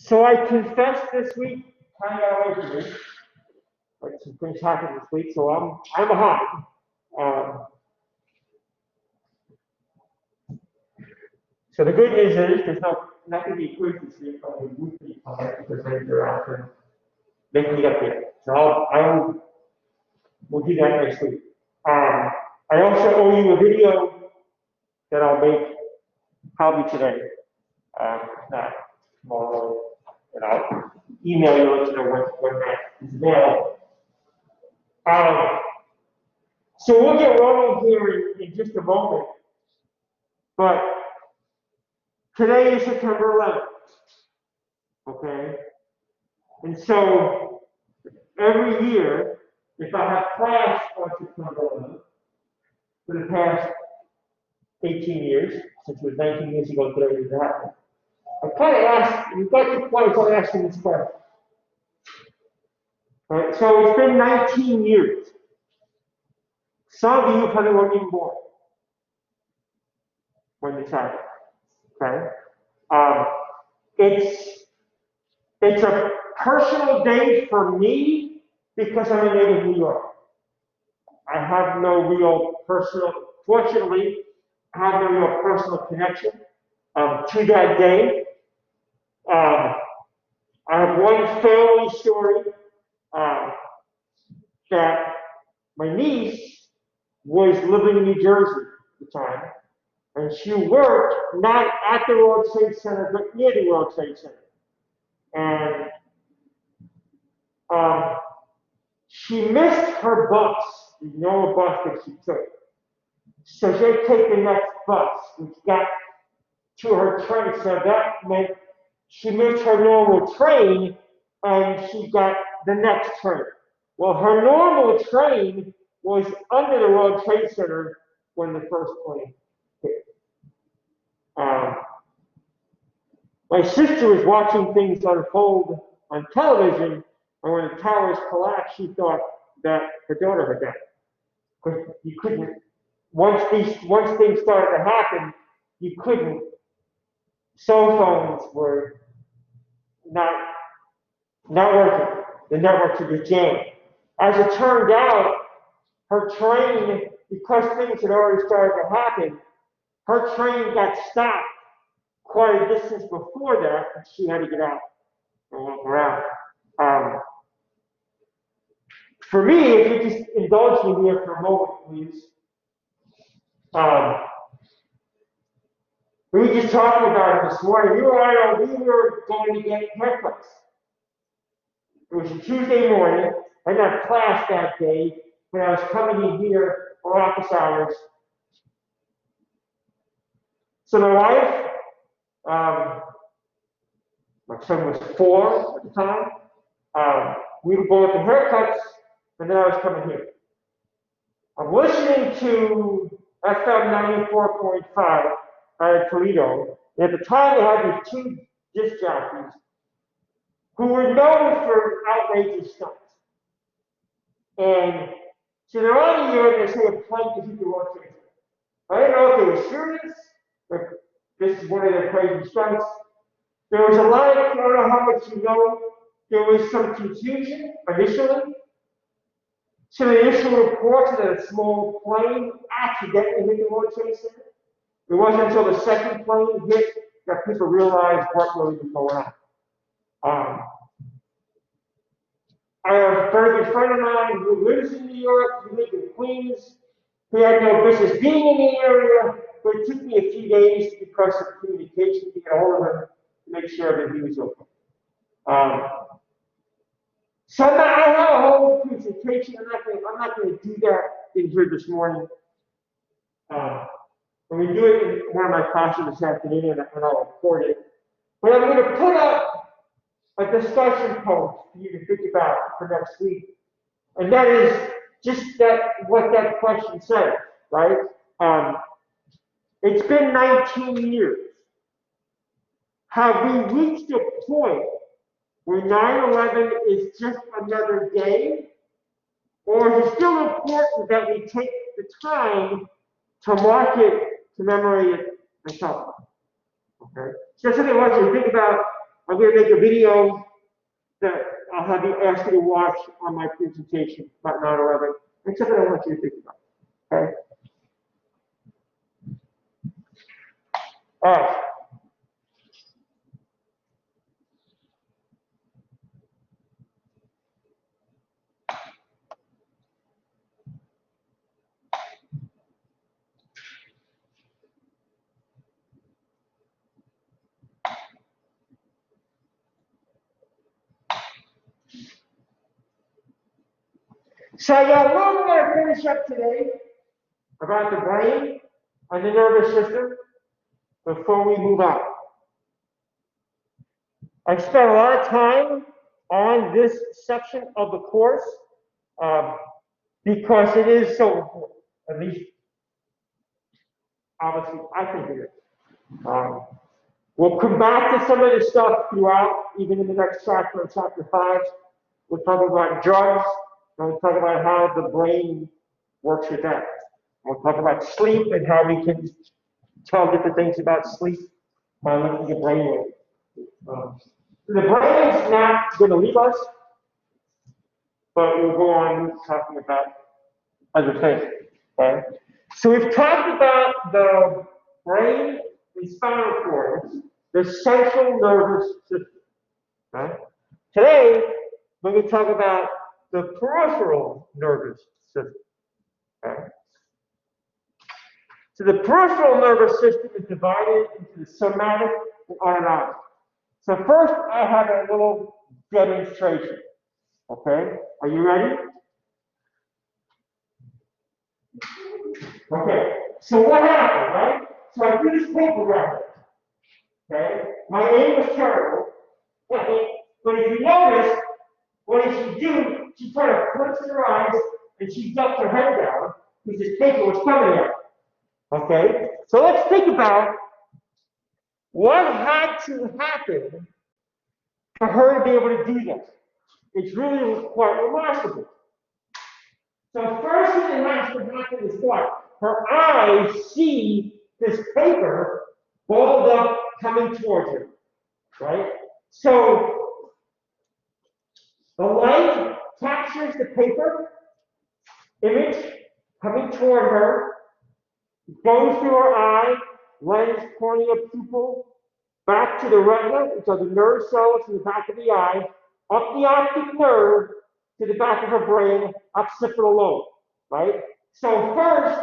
So I confessed this week, kind of got away from me. Like some things happened this week, so I'm behind. Um, so the good news is there's not going to be a quiz this week, but we will be because they're after making me up there. So we'll do that next week. I also owe you a video that I'll make probably today. Not tomorrow, and I'll email you let you know when that is available. So we'll get rolling here in just a moment, but today is September 11th, okay? And so every year, if I have class on September 11th, for the past 18 years, since it was 19 years ago today that happened, I kind of asked, we've got to the point of asking this question. All right, so it's been 19 years. Some of you probably weren't even born when this happened, okay? It's a personal day for me because I'm a native New York. I have no real personal, fortunately, I have no real personal connection to that day. I have one family story that my niece was living in New Jersey at the time, and she worked not at the World Trade Center, but near the World Trade Center. And she missed her bus, the normal bus that she took. So she had to take the next bus, which got to her train. So that meant she missed her normal train and she got the next train. Well, her normal train was under the World Trade Center when the first plane hit. My sister was watching things unfold on television, and when the towers collapsed, she thought that her daughter had died. Because you couldn't, once things started to happen, you couldn't. Cell phones were not working. The networks were just jammed. As it turned out, her train, because things had already started to happen, her train got stopped quite a distance before that, and she had to get out and walk around. For me, if you just indulge me here for a moment, please. We were just talking about it this morning. We were going to get haircuts. It was a Tuesday morning. I didn't have class that day, but I was coming in here for office hours. So my wife, my son was 4 at the time. We were going to haircuts, and then I was coming here. I'm listening to FM 94.5 at Toledo. And at the time, they had these 2 disc jockeys who were known for outrageous stunts. And so they're on the air and they say a plane to hit the World Trade Center. I didn't know if they were serious, but this is one of their crazy stunts. There was a lot of, I don't know how much you know, there was some confusion initially. So the initial reports that a small plane accidentally hit the World Trade Center. It wasn't until the second plane hit that people realized what really was going on. I have a very good friend of mine who lives in New York, who lives in Queens. He had no business being in the area, but it took me a few days because of communication to get a hold of him to make sure that he was okay. So I have a whole presentation. I'm not going to do that in here this morning. I'm going to do it in one of my classes this afternoon, and I'll record it. But I'm going to put up a discussion post for you to think about for next week. And that is just what that question says, right? It's been 19 years. Have we reached a point where 9/11 is just another day? Or is it still important that we take the time to mark it, to commemorate it, and so on? Okay? So that's what I want you to think about. I'm going to make a video that I'll have you ask you to watch on my presentation about 9/11. It's something I want you to think about. Okay? All right. So I got one more to finish up today about the brain and the nervous system before we move on. I've spent a lot of time on this section of the course because it is so important. At least, obviously, I think it is. We'll come back to some of this stuff throughout, even in the next chapter, in chapter 5. We'll talk about drugs, and we'll talk about how the brain works with that. We'll talk about sleep and how we can tell different things about sleep by looking at brain waves. The brain is not going to leave us, but we'll go on talking about other things. Okay? So we've talked about the brain and spinal cord, the central nervous system. Okay? Today, we're going to talk about the peripheral nervous system. Okay? So the peripheral nervous system is divided into the somatic and autonomic. So first, I have a little demonstration. Okay, are you ready? Okay, so what happened, right? So I threw this paper around. Okay, my aim was terrible. But if you notice, what did she do? She kind of closed her eyes and she ducked her head down because this paper was coming at her. Okay, so let's think about what had to happen for her to be able to do this. It's really quite remarkable. So first thing that has to happen is what? Her eyes see this paper balled up coming towards her, right? So the light captures the paper image coming toward her, goes through her eye, lens, cornea, pupil, back to the retina, which are the nerve cells in the back of the eye, up the optic nerve to the back of her brain, occipital lobe, right? So first,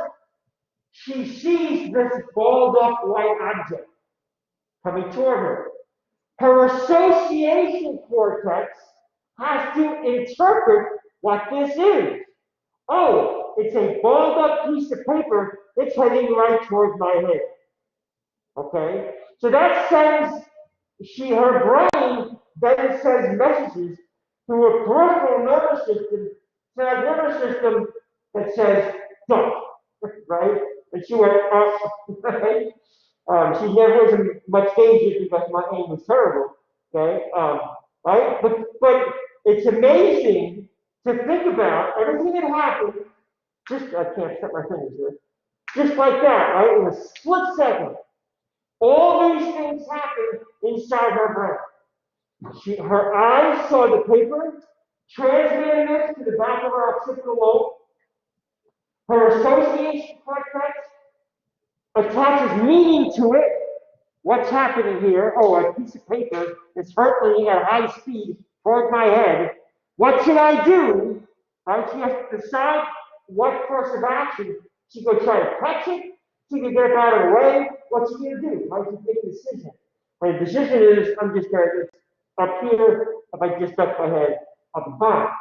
she sees this balled up white object coming toward her. Her association cortex has to interpret what this is. Oh, it's a balled up piece of paper that's heading right towards my head. Okay? So that sends her brain then sends messages through a peripheral nervous system to that nervous system that says, don't, right? And she went, right? She never was in much danger because my aim was terrible, okay? Right? But it's amazing to think about everything that happened, I can't set my fingers here, just like that, right? In a split second. All these things happened inside her brain. Her eyes saw the paper, transmitted it to the back of her occipital lobe. Her association cortex attaches meaning to it. What's happening here? Oh, a piece of paper is hurtling at high speed toward my head. What should I do? Right? She has to decide what course of action. She could try to catch it. She could get it out of the way. What's she going to do? Right? She's making a decision. My decision is I'm just going to up here if I just duck my head up the bottom.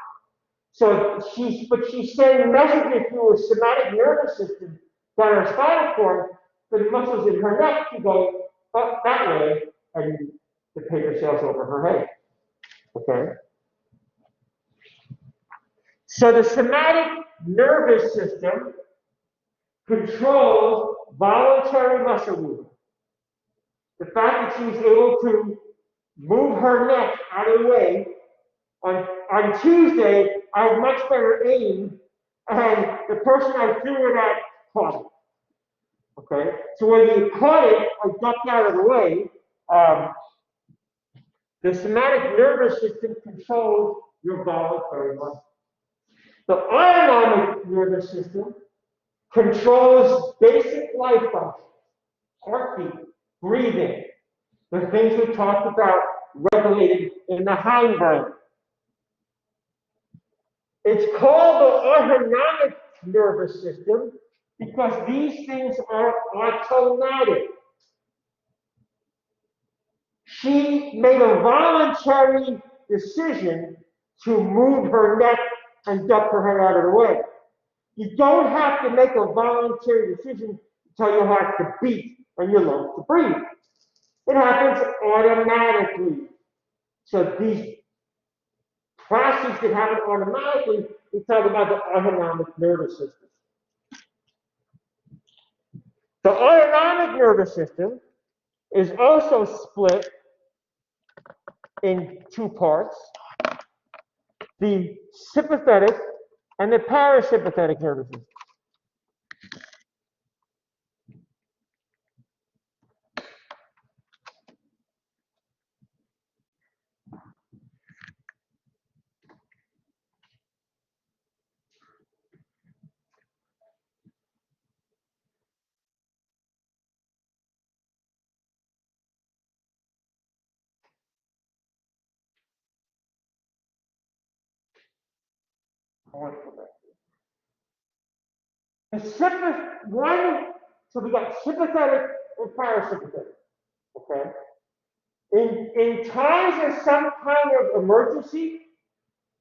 So she's sending messages through a somatic nervous system down her spinal cord for the muscles in her neck to go up that way, and the paper sails over her head. Okay? So the somatic nervous system controls voluntary muscle movement. The fact that she was able to move her neck out of the way. On Tuesday, I had much better aim, and the person I threw it at caught it. Okay? So when you caught it, I ducked out of the way. The somatic nervous system controls your voluntary muscles. The autonomic nervous system controls basic life functions, heartbeat, breathing, the things we talked about regulated in the hindbrain. It's called the autonomic nervous system because these things are automatic. She made a voluntary decision to move her neck and duck her head out of the way. You don't have to make a voluntary decision to tell your heart to beat and your lungs to breathe. It happens automatically. So these processes that happen automatically, we talk about the autonomic nervous system. The autonomic nervous system is also split in two parts, the sympathetic and the parasympathetic nervous system. So we got sympathetic and parasympathetic, okay? In times of some kind of emergency,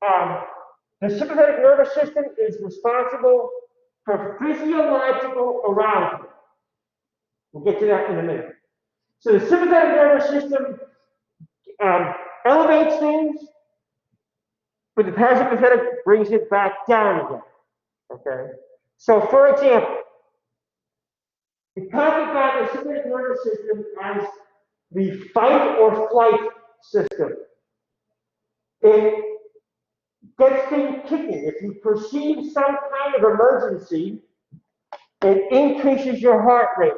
the sympathetic nervous system is responsible for physiological arousal. We'll get to that in a minute. So the sympathetic nervous system elevates things, but the parasympathetic brings it back down again. Okay? So for example, we talk about the sympathetic nervous system as the fight or flight system. It gets things kicking. If you perceive some kind of emergency, it increases your heart rate.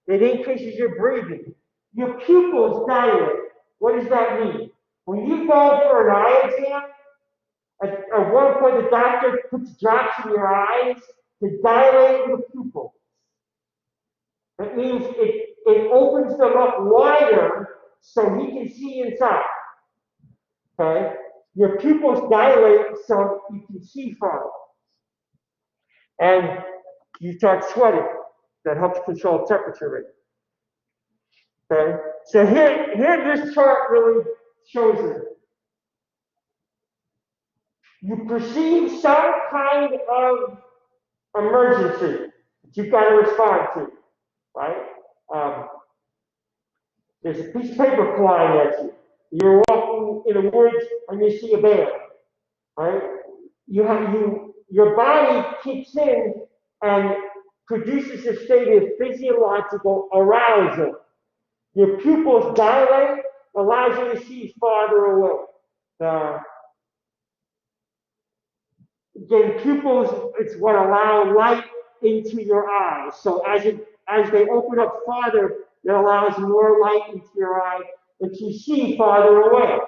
It increases your breathing. Your pupils dilate. What does that mean? When you go for an eye exam, at one point the doctor puts drops in your eyes to dilate your pupils. That means it opens them up wider so he can see inside. Okay? Your pupils dilate so you can see farther. And you start sweating. That helps control temperature rate. Okay? So here this chart really shows it. You perceive some kind of emergency that you've got to respond to, right? There's a piece of paper flying at you. You're walking in the woods and you see a bear, right? Your body kicks in and produces a state of physiological arousal. Your pupils dilate, allows you to see farther away. Again, pupils, it's what allow light into your eyes. So as they open up farther, it allows more light into your eye that you see farther away.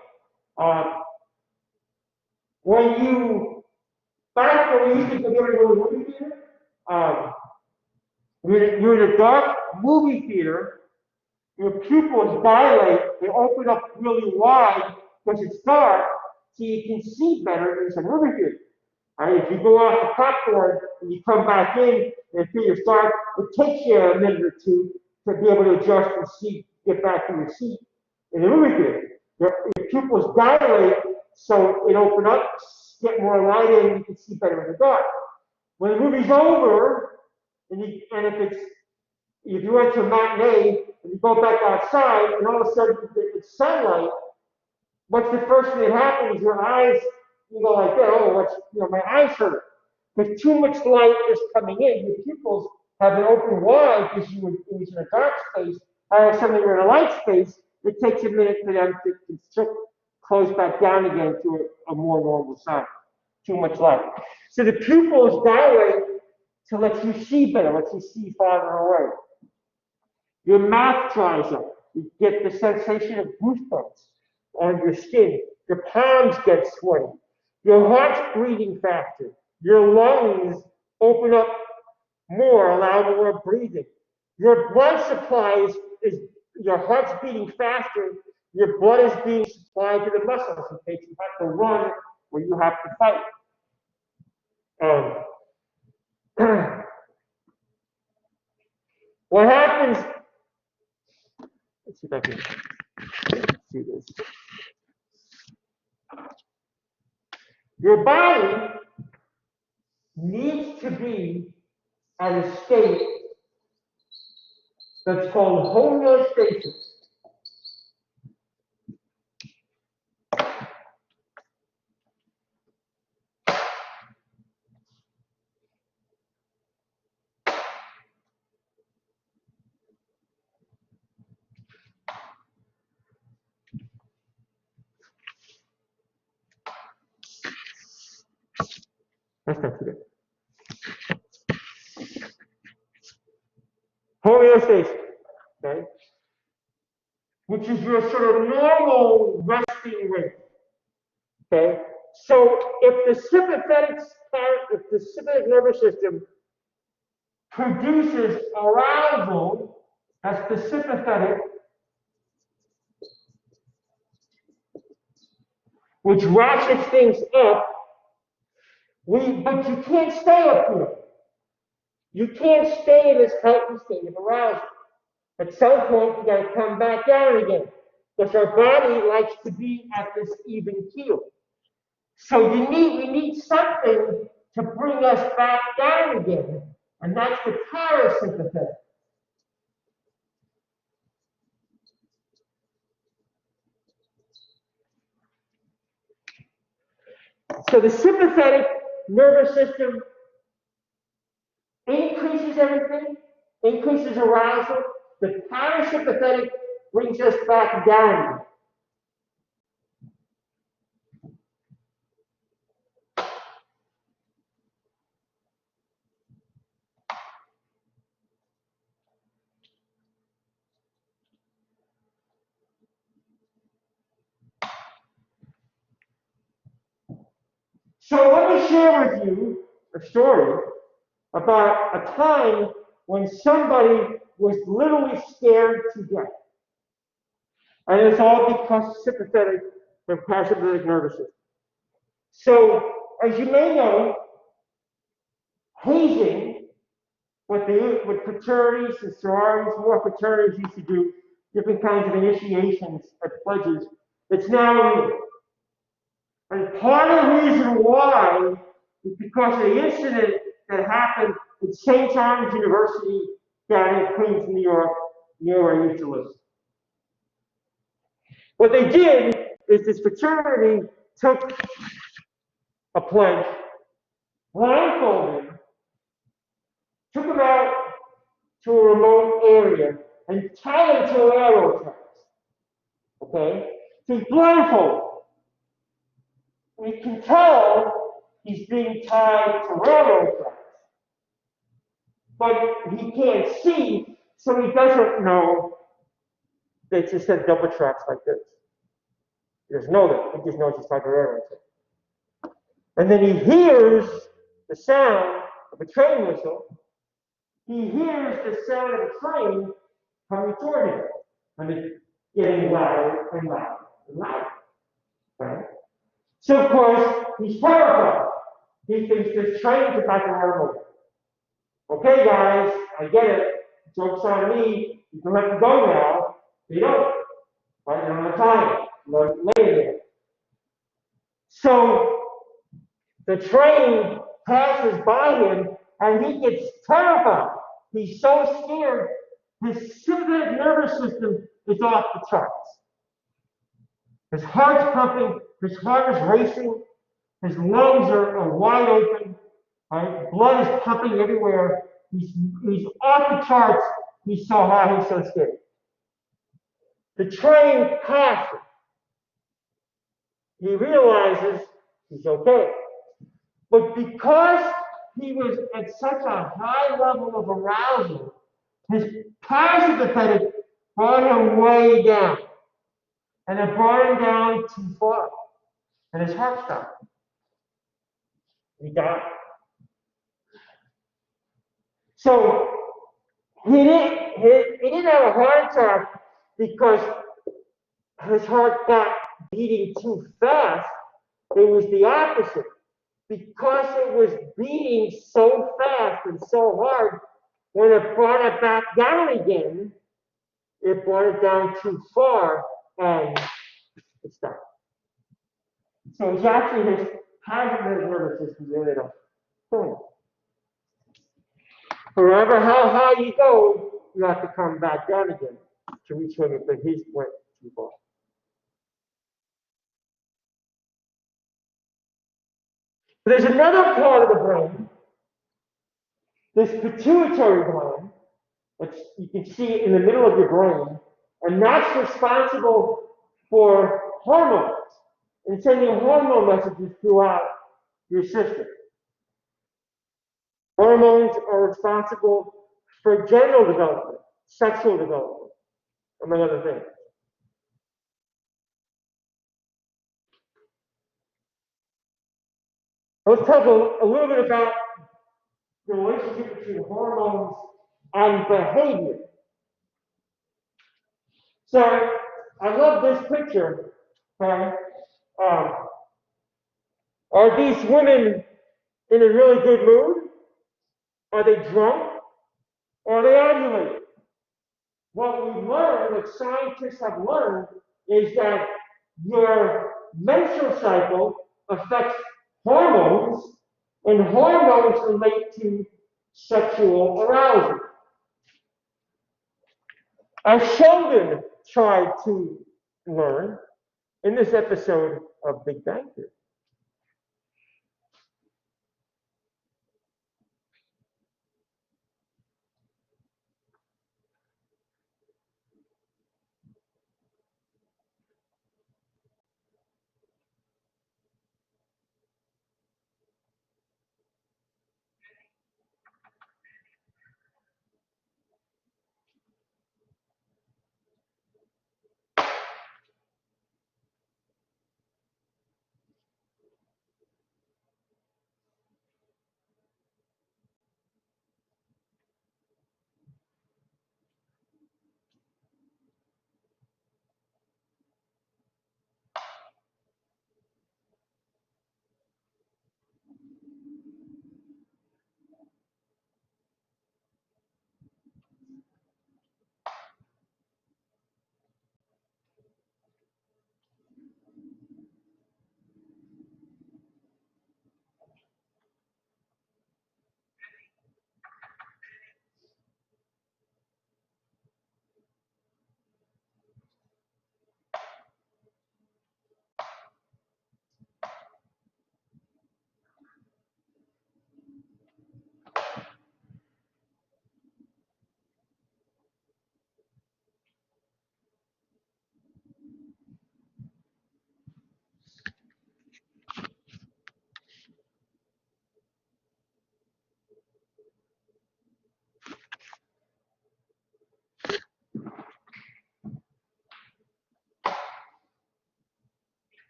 Back when we used to go to the movie theater, you're in a dark movie theater, your pupils dilate, they open up really wide because it's dark, so you can see better in some movie theater. Right, if you go off the popcorn and you come back in and feel your start, it takes you a minute or two to be able to adjust and get back to your seat in the movie theater. Your pupils dilate, so it opens up, get more light in, you can see better in the dark. When the movie's over, if you went to a matinee and you go back outside and all of a sudden it's sunlight, what's the first thing that happens? Your eyes, you go like that, my eyes hurt. Because too much light is coming in. Your pupils have been open wide because it was in a dark space. All of a sudden you're in a light space, it takes a minute for them to close back down again to a more normal size. Too much light. So the pupils dilate to let you see better, let you see farther away. Your mouth dries up. You get the sensation of goosebumps. on your skin. Your palms get sweaty. Your heart's beating faster. Your lungs open up more, allow more breathing. Your blood supply is your heart's beating faster. Your blood is being supplied to the muscles in case you have to run or you have to fight. What happens? Let's see if I can see this. Your body needs to be at a state that's called homeostasis. That's not too good. Homeostasis, okay? Which is your sort of normal resting rate. Okay? So if the sympathetic nervous system produces arousal, that's the sympathetic, which ratchets things up, but you can't stay up here. You can't stay in this heightened state of arousal. At some point, you got to come back down again, because our body likes to be at this even keel. So we need something to bring us back down again, and that's the parasympathetic. So the sympathetic nervous system increases everything, increases arousal. The parasympathetic brings us back down. So let me share with you a story about a time when somebody was literally scared to death. And it's all because sympathetic and parasympathetic nervous system. So, as you may know, hazing, what fraternities and sororities, more fraternities used to do, different kinds of initiations and pledges, it's now illegal. And part of the reason why is because of the incident that happened at St. John's University down in Queens, New York, near where I used to live. What they did is this fraternity took a pledge, blindfolded him, took him out to a remote area, and tied him to railroad tracks. Okay? So he's blindfolded. We can tell he's being tied to railroad tracks. But he can't see, so he doesn't know that it's just said double tracks like this. He doesn't know that. He just knows it's like a railroad track. And then he hears the sound of a train whistle. He hears the sound of a train coming toward him. And it's getting louder and louder and louder. Right? So, of course, he's terrified. He thinks this train's about to run over. Okay, guys, I get it. Joke's on me. You can let them go now. They don't. Right? They're on the time. Lay there. So, the train passes by him, and he gets terrified. He's so scared, his sympathetic nervous system is off the charts. His heart's pumping, his heart is racing, his lungs are wide open, right? Blood is pumping everywhere. He's off the charts. He's so high, he's so scared. The train passes. He realizes he's okay. But because he was at such a high level of arousal, his parasympathetic brought him way down. and it brought him down too far, and his heart stopped. He died. So he didn't have a heart attack because his heart got beating too fast. It was the opposite. Because it was beating so fast and so hard, when it brought it back down again, it brought it down too far and it stopped. So it's actually his positive nervous system that ended up killing him. However, how high you go, you have to come back down again to reach him, but his went too far. There's another part of the brain, this pituitary gland, which you can see in the middle of your brain, and that's responsible for hormones and sending hormone messages throughout your system. Hormones are responsible for genital development, sexual development, among other things. Let's talk a little bit about the relationship between hormones and behavior. So I love this picture. Okay? Are these women in a really good mood? Are they drunk? Or are they ovulating? What we learned, what scientists have learned, is that your menstrual cycle affects hormones, and hormones relate to sexual arousal. As Sheldon tried to learn in this episode of Big Bang Theory.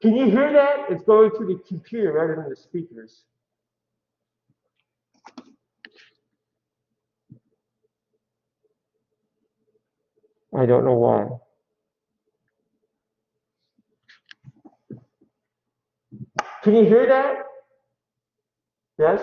Can you hear that? It's going through the computer rather than the speakers. I don't know why. Can you hear that? Yes?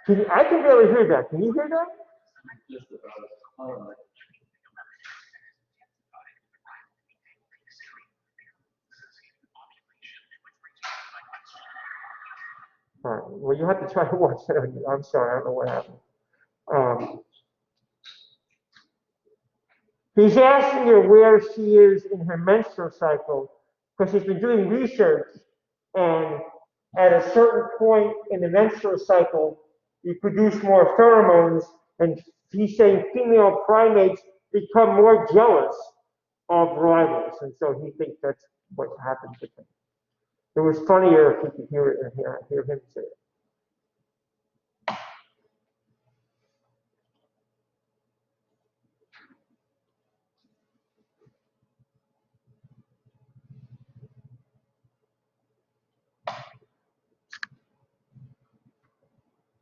I can barely hear that. Can you hear that? Just about. All right. Well, you have to try to watch that. I'm sorry, I don't know what happened. Um, he's asking her where she is in her menstrual cycle because he's been doing research, and at a certain point in the menstrual cycle, you produce more pheromones, and he's saying female primates become more jealous of rivals, and so he thinks that's what happens with them. It was funnier if you could hear it and hear him say it.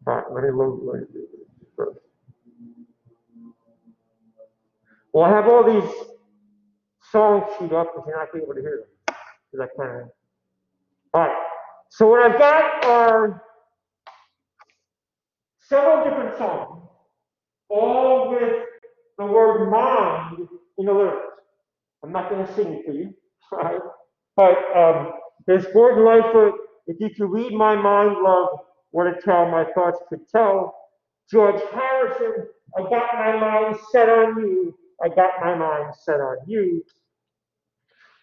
All right, let me load it first. Well, I have all these songs queued up, but you're not able to hear them because I kind of. All right. So what I've got are several different songs, all with the word mind in the lyrics. I'm not going to sing it to you, right? But there's Gordon Lightfoot, if you could read my mind, love, what a tale my thoughts could tell. George Harrison, I got my mind set on you. I got my mind set on you.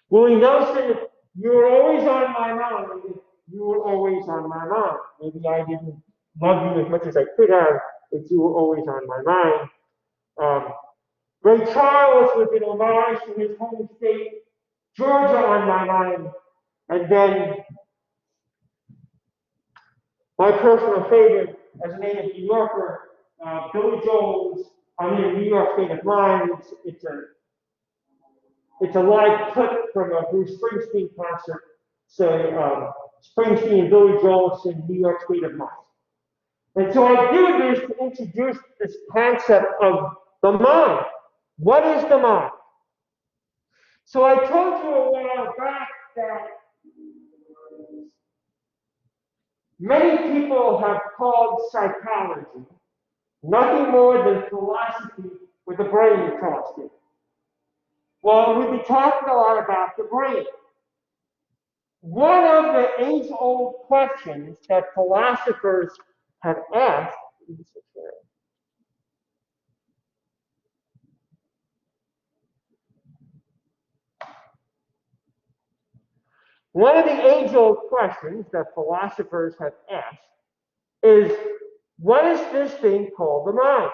Willie Nelson, you were always on my mind. You were always on my mind. Maybe I didn't love you as much as I could have, but you were always on my mind. Ray Charles with an homage to his home state, Georgia, on my mind. And then my personal favorite as a native New Yorker, Billy Joel's "I'm in a New York State of Mind." It's a live clip from a Bruce Springsteen concert. So Springsteen and Billy Joel in New York State of Mind. And so I do this to introduce this concept of the mind. What is the mind? So I told you a while back that many people have called psychology nothing more than philosophy with a brain tossed in. Well, we've been talking a lot about the brain. One of the age-old questions that philosophers have asked, one of the age-old questions that philosophers have asked is, what is this thing called the mind?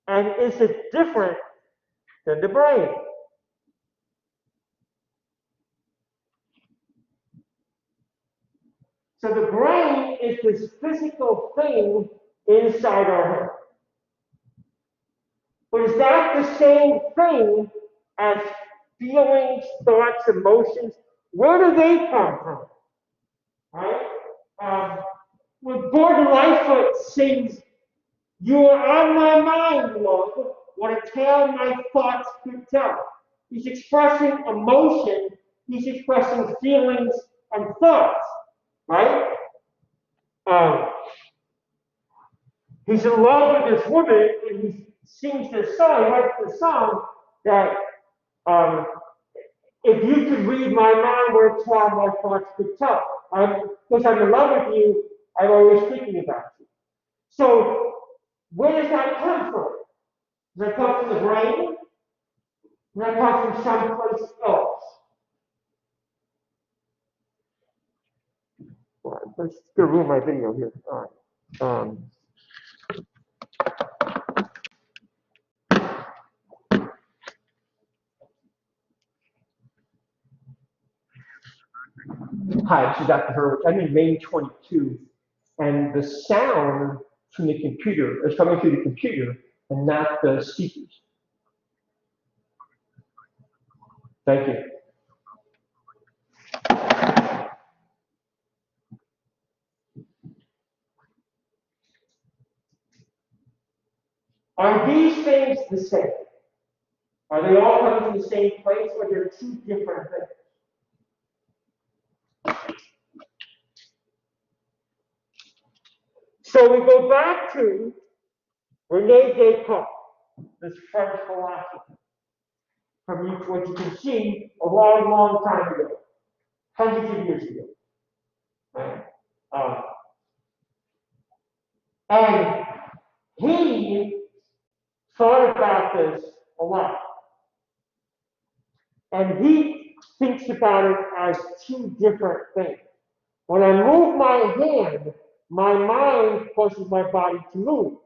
And is it different than the brain? So the brain is this physical thing inside our head. But is that the same thing as feelings, thoughts, emotions? Where do they come from? Right? When Gordon Lightfoot sings, "You are on my mind, Lord, what a tale my thoughts could tell." He's expressing emotion, he's expressing feelings and thoughts, right? He's in love with this woman, and he sings this song, he writes this song that if you could read my mind, what a tale my thoughts could tell. Because I'm in love with you, I'm always thinking about you. So where does that come from? Does that come from the brain? Does that come from someplace else? All right, let's go ruin my video here. All right. Hi, this is Dr. Hurwitz. I'm in Main 22, and the sound from the computer is coming through the computer and not the speakers. Thank you. Are these things the same? Are they all coming from the same place, or they're two different things? So we go back to Rene Descartes, this French philosopher, from what you can see a long, long time ago, hundreds of years ago. Right? And he thought about this a lot. And he thinks about it as two different things. When I move my hand, my mind causes my body to move.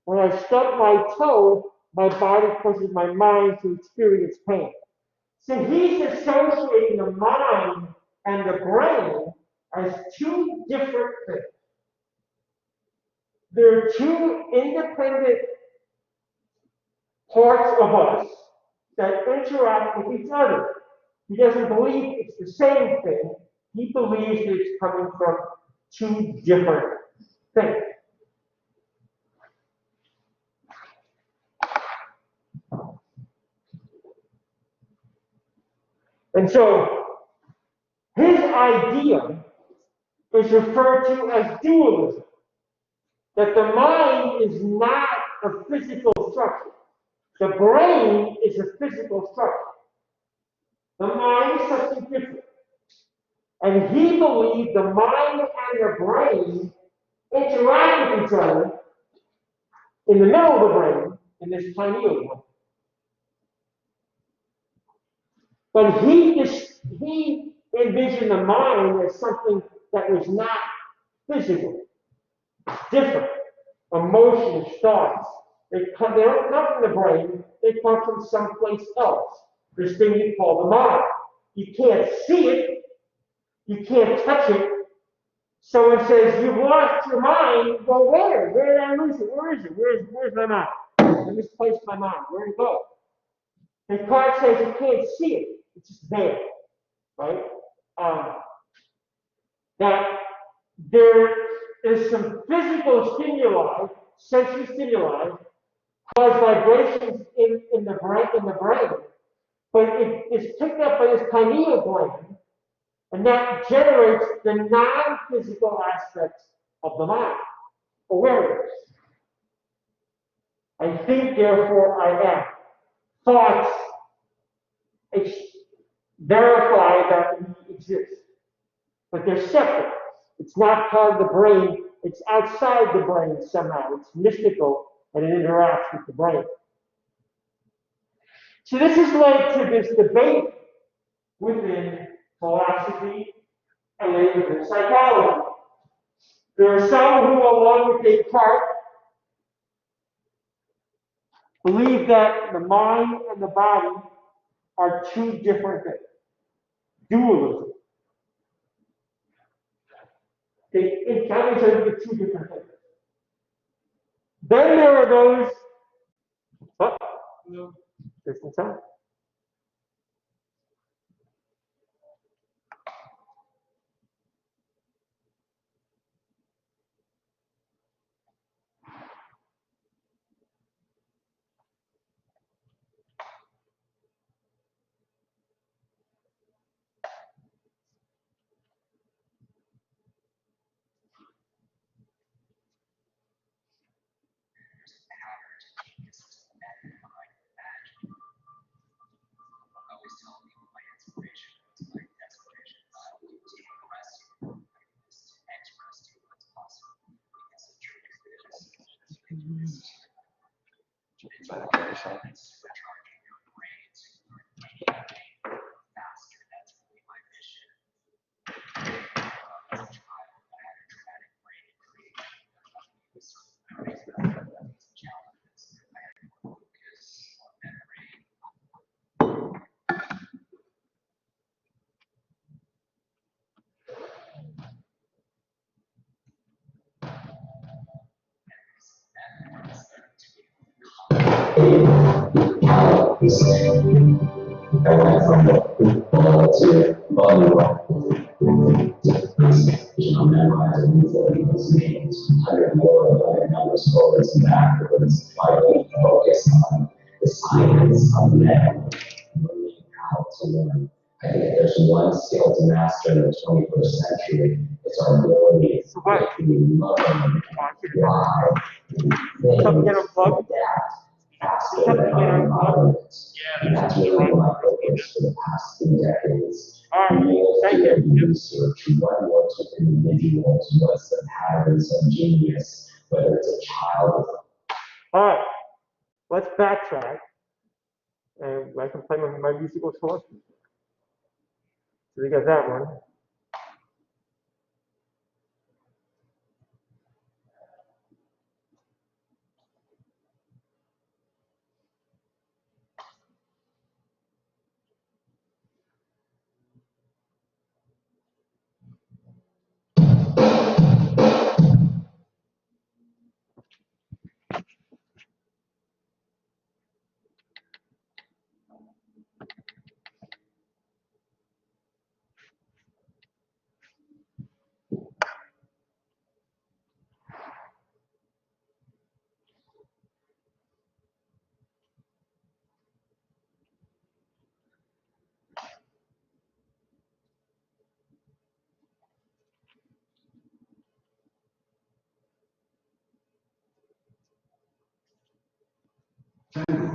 When I stub my toe, my body causes my mind to experience pain. So he's associating the mind and the brain as two different things. They're two independent parts of us that interact with each other. He doesn't believe it's the same thing. He believes it's coming from two different things. And so his idea is referred to as dualism. That the mind is not a physical structure. The brain is a physical structure. The mind is something different. And he believed the mind and the brain interact with each other in the middle of the brain, in this pineal gland. But he envisioned the mind as something that was not physical. It's different. Emotions, thoughts. They don't come from the brain, they come from someplace else. This thing you call the mind. You can't see it, you can't touch it. Someone says, you've lost your mind. Well, where? Where did I lose it? Where is it? Where's my mind? I misplaced my mind. Where did it go? Descartes says you can't see it. It's just there. Right? That there is some physical stimuli, sensory stimuli, cause vibrations in the brain, but it is picked up by this pineal gland, and that generates the non-physical aspects of the mind, awareness. I think, therefore I am. Thoughts verify that we exist, but they're separate. It's not part of the brain, it's outside the brain somehow. It's mystical, and it interacts with the brain. So this has led to this debate within philosophy and within psychology. There are some who, along with Descartes, believe that the mind and the body are two different things. Dualism. They encounter each other with two different things. Then there are those. Just in time. Focus on the science of men, learning how to learn. I think if there's one skill to master in the 21st century, it's our ability to learn, why, Something get unplugged? Faster Something than get our unplugged? environment. And that's really been my focus for the past 3 decades. All right, Being able thank to you. research what works with individuals, what's the patterns of genius, whether it's a child. All right, let's backtrack, and I can play my musical sources. So we got that one.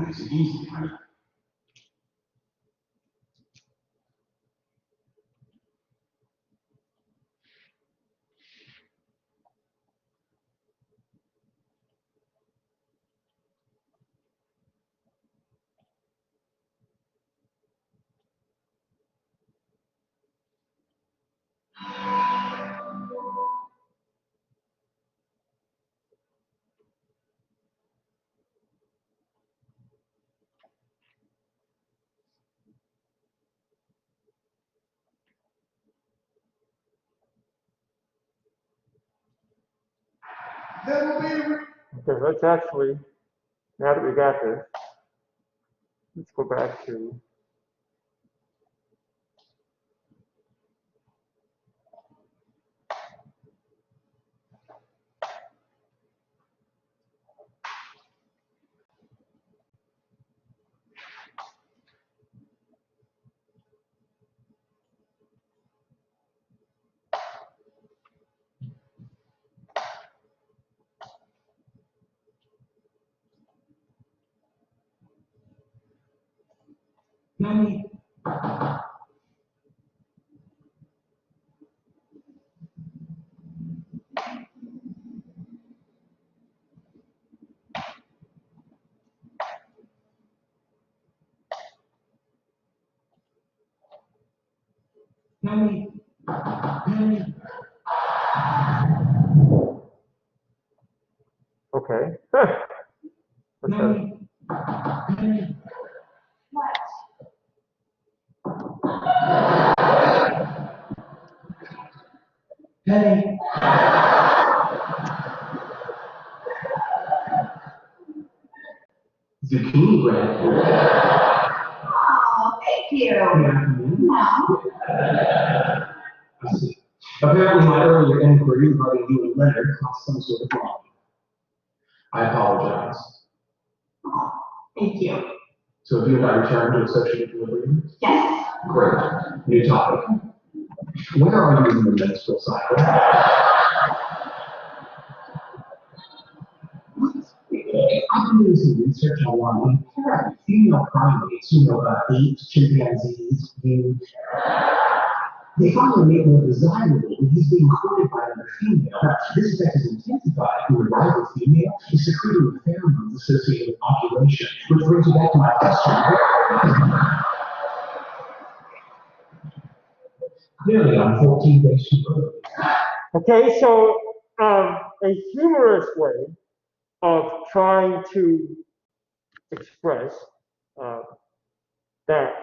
It's easy. Okay, let's actually, now that we got this, let's go back to okay. What's that? Penny. Zucchini bread. Oh, thank you. No. I see. Apparently, my earlier inquiry regarding you and Leonard caused some sort of wrong. I apologize. Oh, thank you. So have you and I returned to associate delivery? Yes. Great. New topic. Where are you in the menstrual cycle? I've been doing some research online. Female primates, apes, chimpanzees, they find their mate more desirable when he's being courted by another female. This effect is intensified when the rival female is secreting the pheromones associated with ovulation, which brings me back to my question. Clearly, I'm 14 days too early. Okay, so a humorous way of trying to express that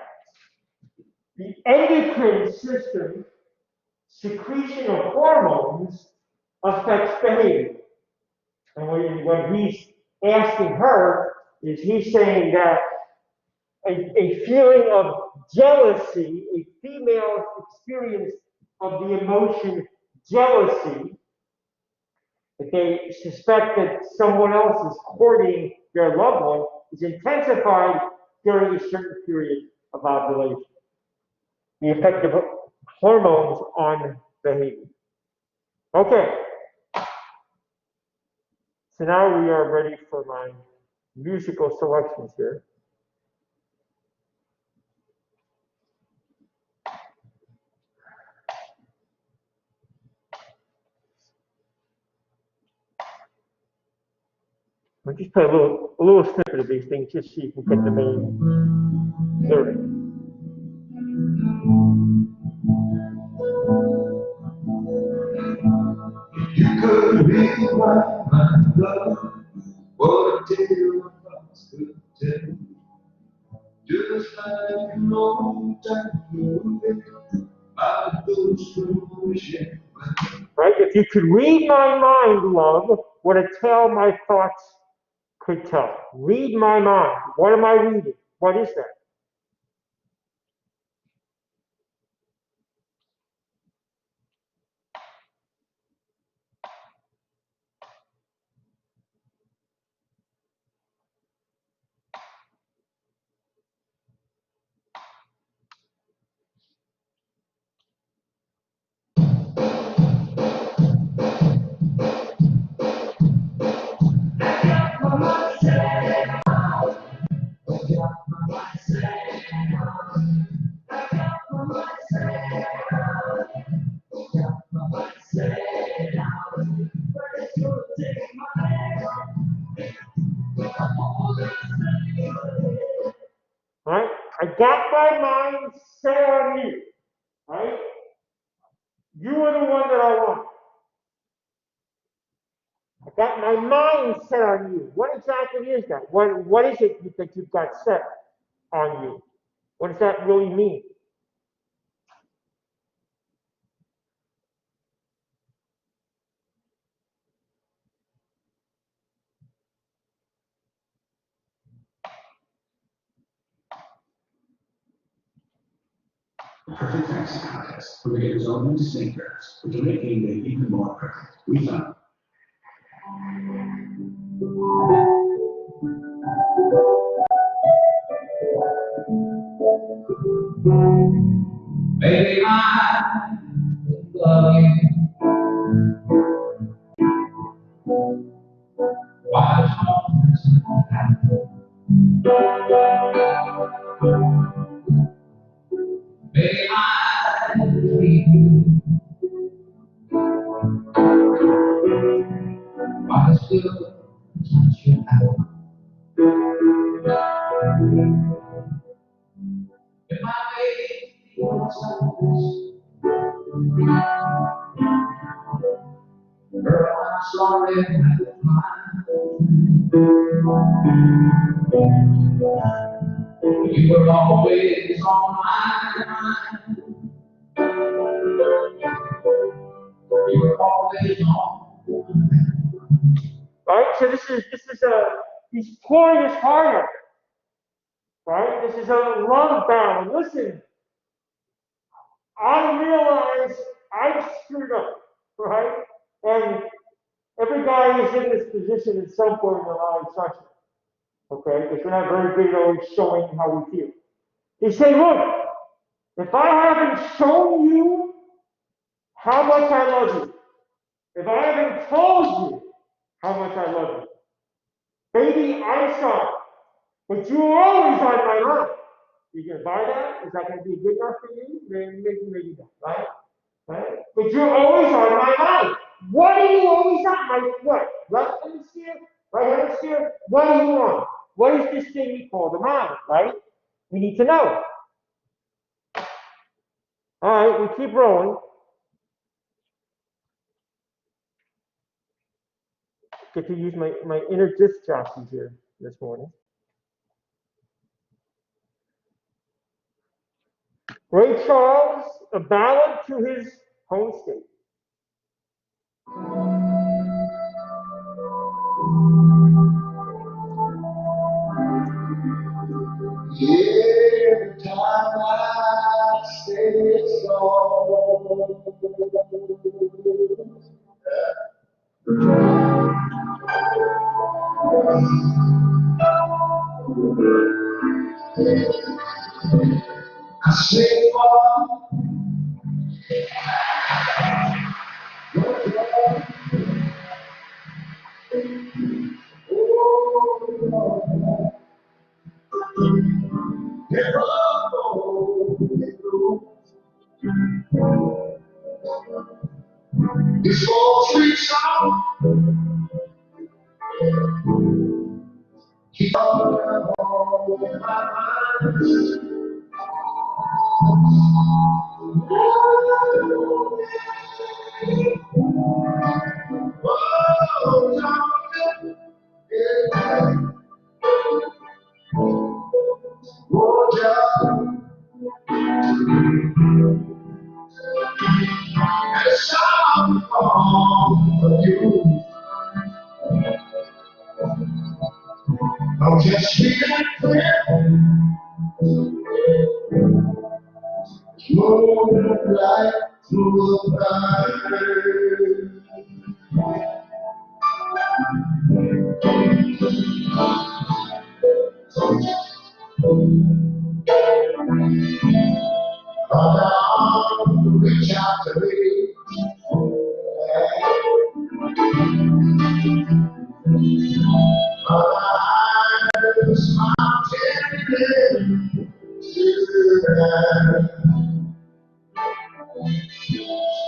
the endocrine system secretion of hormones affects behavior. And what he's asking her is he's saying that a feeling of jealousy, a female experience of the emotion jealousy, that they suspect that someone else is courting their loved one, is intensified during a certain period of ovulation. The effect of hormones on behavior. Okay. So now we are ready for my musical selections here. I'll just play a little snippet of these things just so you can get the main lyric. You could read my love, what a tale of thoughts could tell. Just like an old time movie, about those who wish it well. Right? If you could read my mind, love, what a tale my thoughts could tell. Read my mind. What am I reading? What is that? Right? I got my mind set on you. Right? You are the one that I want. I got my mind set on you. What exactly is that? What is it that you've got set on you? What does that really mean? Perfect fantasy contest for creators only to thinkers, which will make game day even more perfect. We found. Baby, I love you. Why baby, I need you. Why still touch you out? If I made you selfish, girl, I'm sorry I was mine. You were always on my mind. You were always on. Right? So he's pouring his heart out. Right? This is a love ballad. Listen, I realize I've screwed up, right? And every guy is in this position at some point in their life, such okay? Because we're not very good at always showing how we feel. He's saying, look, if I haven't shown you how much I love you, if I haven't told you how much I love you, baby, I'm sorry. But you are always on my mind. You gonna buy that? Is that gonna be good enough for you? Maybe not, right? Right? But you're always on my mind. What are you always on? My what? Left hemisphere? Right hemisphere? What do you want? What is this thing we call the mind, right? We need to know. All right, we keep rolling. Get to use my inner disc jockey here this morning. Ray Charles, a ballad to his home state. Every time I say so, I say what I'm just feeling clear, moving right through the fire. Reach out to me. Eyes mountain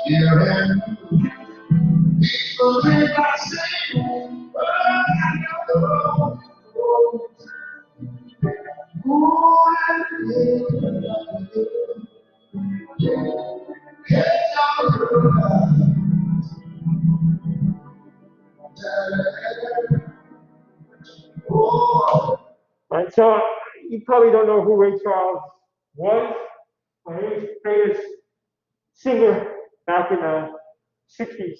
hearing people in my city, but I know who I And so you probably don't know who Ray Charles was. He was a famous singer back in the 60s.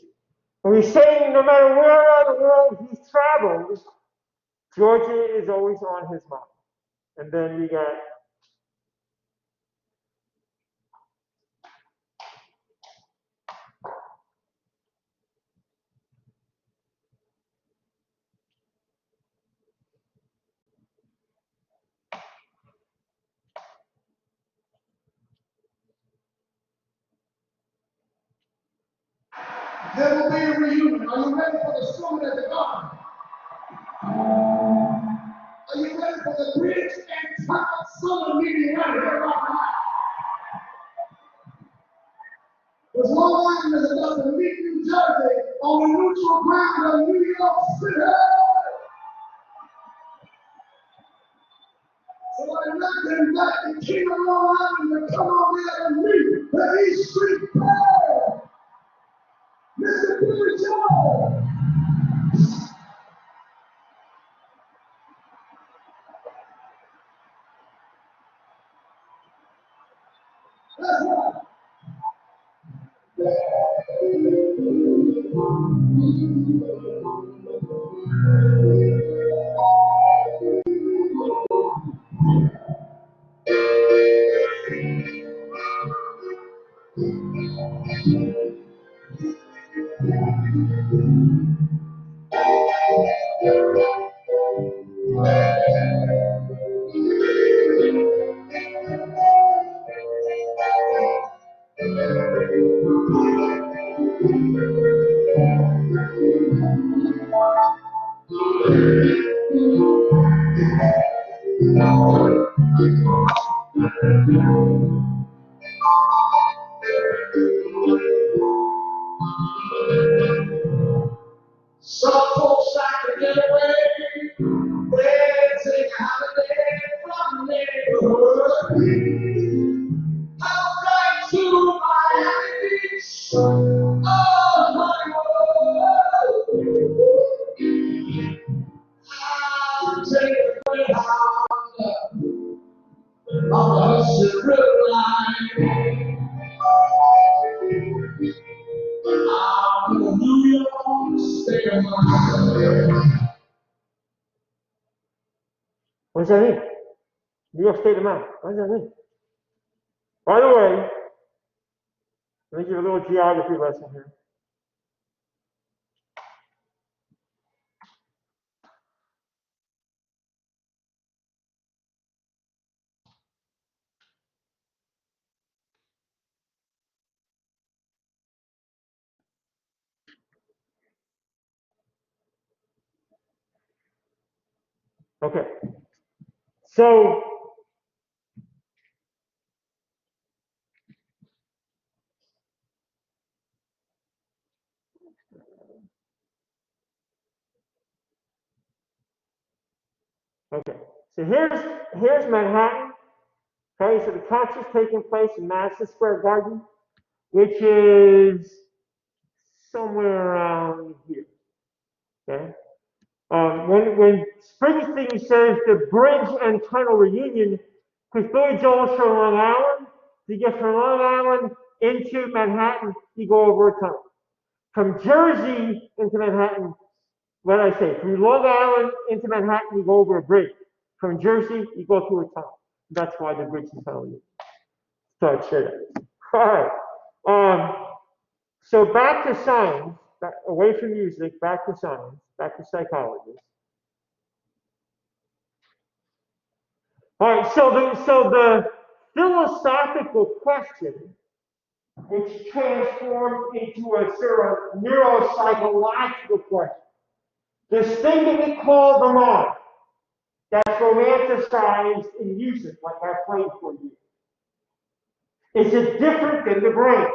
And he's saying no matter where around the world he's traveled, Georgia is always on his mind. And then you got there will be a reunion. Are you ready for the storm at the garden? Are you ready for the greatest and toughest summer meeting right here right now? Because Long Island is about to meet New Jersey on the neutral ground of New York City. So I knocked him back and came of Long Island to come on there and meet the East Street Band. Mr. Billy Joel. That's right. Some folks like to get away. They take a holiday from the neighborhood. I'll fly to Miami Beach. Oh, Hollywood. I'll take a Greyhound on the Hudson River line. I'll go to New York, stay on my what does that mean? New York State of Mind. What does that mean? By the way, let me give a little geography lesson here. Okay. So Okay, so here's Manhattan. Okay, so the concert is taking place in Madison Square Garden, which is somewhere around here. Okay, when Springsteen says the bridge and tunnel reunion, because Billy Joel's from Long Island, to get from Long Island into Manhattan, you go over a tunnel. From Jersey into Manhattan, what did I say? From Long Island into Manhattan, you go over a bridge. From Jersey, you go through a tunnel. That's why the bridge and tunnel is. So it should. All right. So back to science, away from music, back to science, back to psychology. All right. So the philosophical question, which transformed into a sort of neuropsychological question, this thing that we call the mind, that's romanticized in music, like I played for you. Is it different than the brain?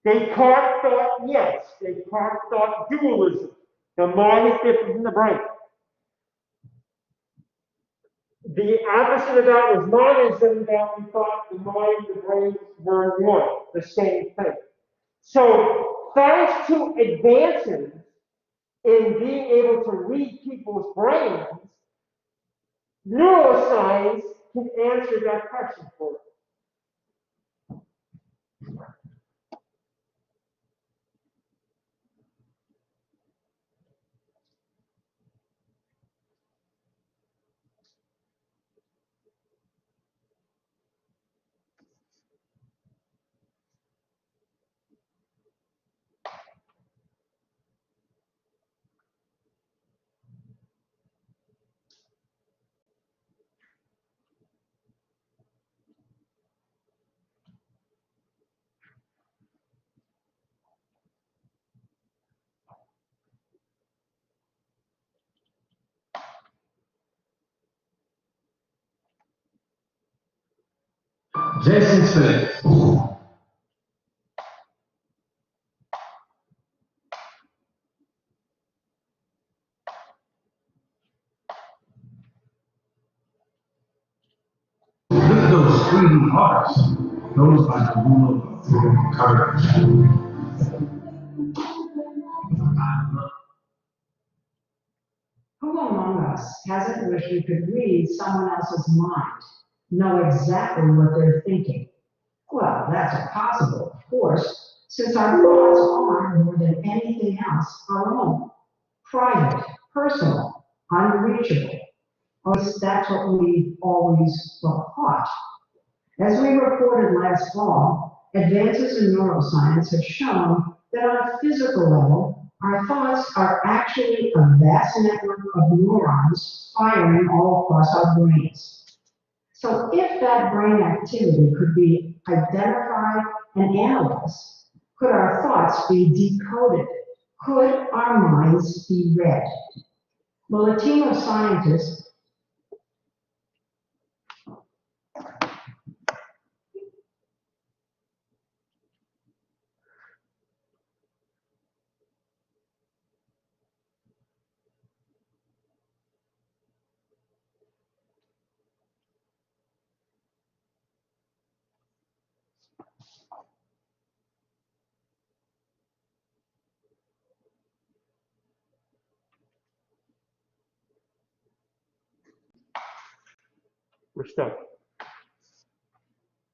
Descartes thought yes. Descartes thought dualism. The mind is different than the brain. The opposite of that was monism, that we thought the mind and the brain were one, the same thing. So, thanks to advances in being able to read people's brains, neuroscience can answer that question for us. Jason Smith. Look at those 3D hearts. Those are the rule of courage. Who among us hasn't wished we could read someone else's mind, know exactly what they're thinking? Well, that's impossible, of course, since our thoughts are, more than anything else, our own. Private, personal, unreachable. Or at least that's what we always thought. As we reported last fall, advances in neuroscience have shown that on a physical level, our thoughts are actually a vast network of neurons firing all across our brains. So if that brain activity could be identified and analyzed, could our thoughts be decoded? Could our minds be read? Well, a team of scientists We're stuck.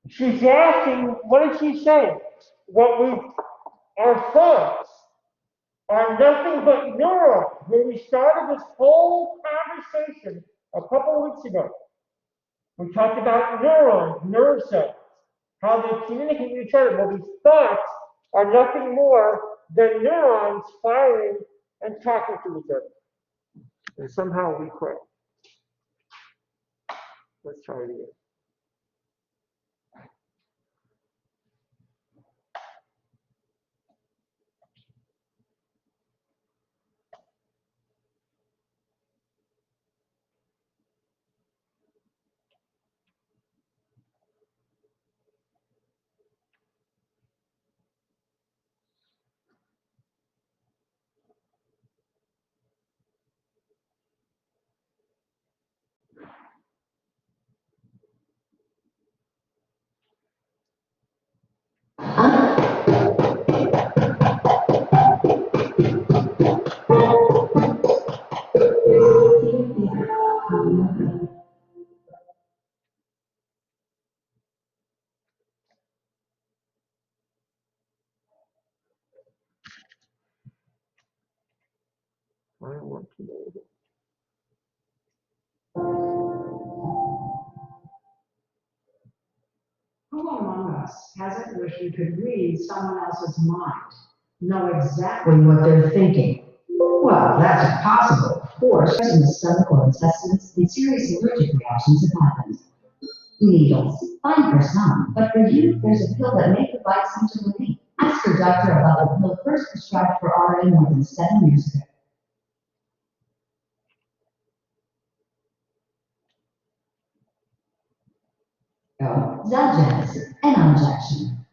She's asking, what is she saying? Our thoughts are nothing but neurons. When we started this whole conversation a couple of weeks ago, we talked about neurons, nerve cells, how they communicate with each other. Well, these thoughts are nothing more than neurons firing and talking to each other. And somehow we quit. Let's try it again. Who among us hasn't wished we could read someone else's mind, know exactly what they're thinking? Well, that's impossible, of course. In some core intestines and serious allergic reactions have happened. Needles, fine for some, but for you, there's a pill that may provide symptom relief. Ask your doctor about the pill first prescribed for RA more than 7 years ago. Xeljanz, an injection.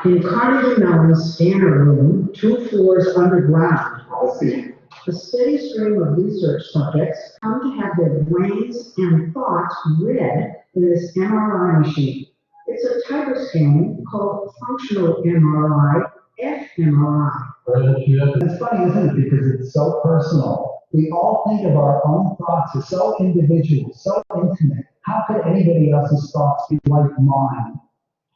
In Carnegie Mellon's scanner room, 2 floors underground, I'll see. a steady stream of research subjects come to have their brains and thoughts read in this MRI machine. It's a type of scanning called functional MRI, fMRI. It's funny, isn't it? Because it's so personal. We all think of our own thoughts as so individual, so intimate. How could anybody else's thoughts be like mine?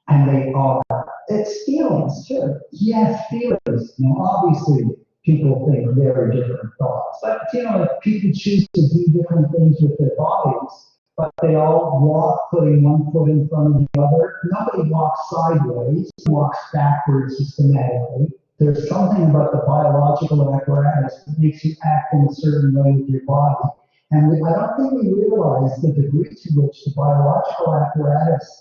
And they are. It's feelings too. Yes, feelings. Now, obviously, people think very different thoughts. But, people choose to do different things with their bodies, but they all walk putting one foot in front of the other. Nobody walks sideways, walks backwards systematically. There's something about the biological apparatus that makes you act in a certain way with your body. And I don't think we realize the degree to which the biological apparatus